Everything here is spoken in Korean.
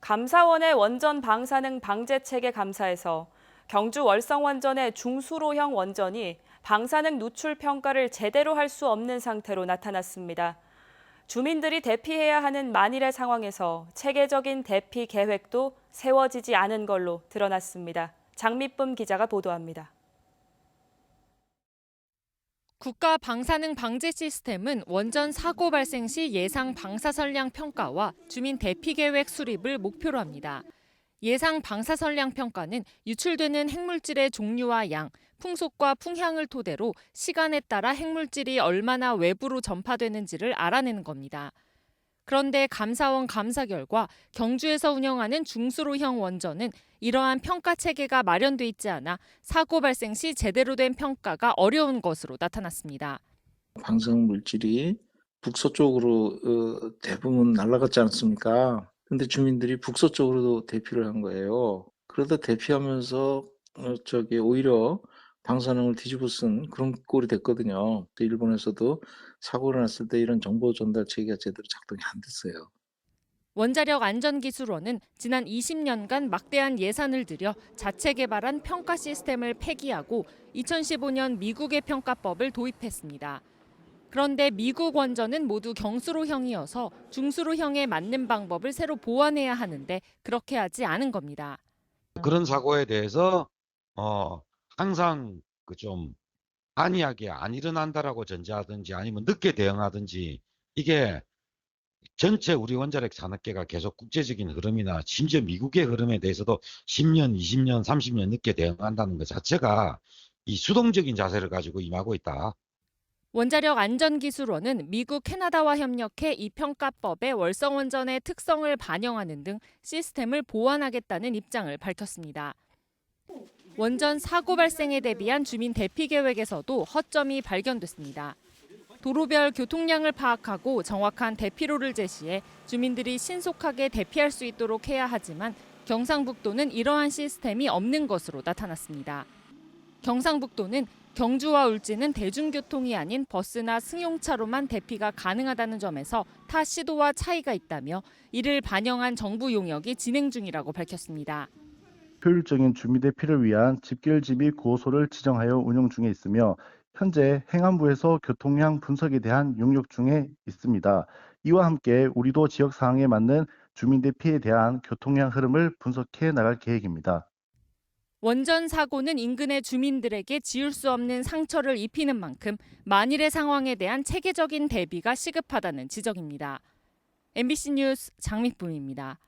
감사원의 원전 방사능 방제 체계 감사에서 경주 월성 원전의 중수로형 원전이 방사능 누출 평가를 제대로 할 수 없는 상태로 나타났습니다. 주민들이 대피해야 하는 만일의 상황에서 체계적인 대피 계획도 세워지지 않은 걸로 드러났습니다. 장미쁨 기자가 보도합니다. 국가 방사능 방제 시스템은 원전 사고 발생 시 예상 방사선량 평가와 주민 대피 계획 수립을 목표로 합니다. 예상 방사선량 평가는 유출되는 핵물질의 종류와 양, 풍속과 풍향을 토대로 시간에 따라 핵물질이 얼마나 외부로 전파되는지를 알아내는 겁니다. 그런데 감사원 감사 결과 경주에서 운영하는 중수로형 원전은 이러한 평가 체계가 마련돼 있지 않아 사고 발생 시 제대로 된 평가가 어려운 것으로 나타났습니다. 방사능 물질이 북서쪽으로 대부분 날아갔지 않습니까? 근데 주민들이 북서쪽으로도 대피를 한 거예요. 그러다 대피하면서 오히려 방사능을 뒤집어 쓴 그런 꼴이 됐거든요. 일본에서도 사고가 났을 때 이런 정보 전달 체계가 제대로 작동이 안 됐어요. 원자력 안전기술원은 지난 20년간 막대한 예산을 들여 자체 개발한 평가 시스템을 폐기하고 2015년 미국의 평가법을 도입했습니다. 그런데 미국 원전은 모두 경수로형이어서 중수로형에 맞는 방법을 새로 보완해야 하는데 그렇게 하지 않은 겁니다. 그런 사고에 대해서 항상 좀 안이하게 안 일어난다라고 전제하든지 아니면 늦게 대응하든지 이게 전체 우리 원자력 산업계가 계속 국제적인 흐름이나 심지어 미국의 흐름에 대해서도 10년, 20년, 30년 늦게 대응한다는 것 자체가 이 수동적인 자세를 가지고 임하고 있다. 원자력 안전기술원은 미국, 캐나다와 협력해 이 평가법에 월성 원전의 특성을 반영하는 등 시스템을 보완하겠다는 입장을 밝혔습니다. 원전 사고 발생에 대비한 주민 대피 계획에서도 허점이 발견됐습니다. 도로별 교통량을 파악하고 정확한 대피로를 제시해 주민들이 신속하게 대피할 수 있도록 해야 하지만 경상북도는 이러한 시스템이 없는 것으로 나타났습니다. 경상북도는 경주와 울진은 대중교통이 아닌 버스나 승용차로만 대피가 가능하다는 점에서 타 시도와 차이가 있다며 이를 반영한 정부 용역이 진행 중이라고 밝혔습니다. 효율적인 주민 대피를 위한 집결지 및 고소를 지정하여 운영 중에 있으며 현재 행안부에서 교통량 분석에 대한 용역 중에 있습니다. 이와 함께 우리도 지역 상황에 맞는 주민 대피에 대한 교통량 흐름을 분석해 나갈 계획입니다. 원전 사고는 인근의 주민들에게 지울 수 없는 상처를 입히는 만큼 만일의 상황에 대한 체계적인 대비가 시급하다는 지적입니다. MBC 뉴스 장미쁨입니다.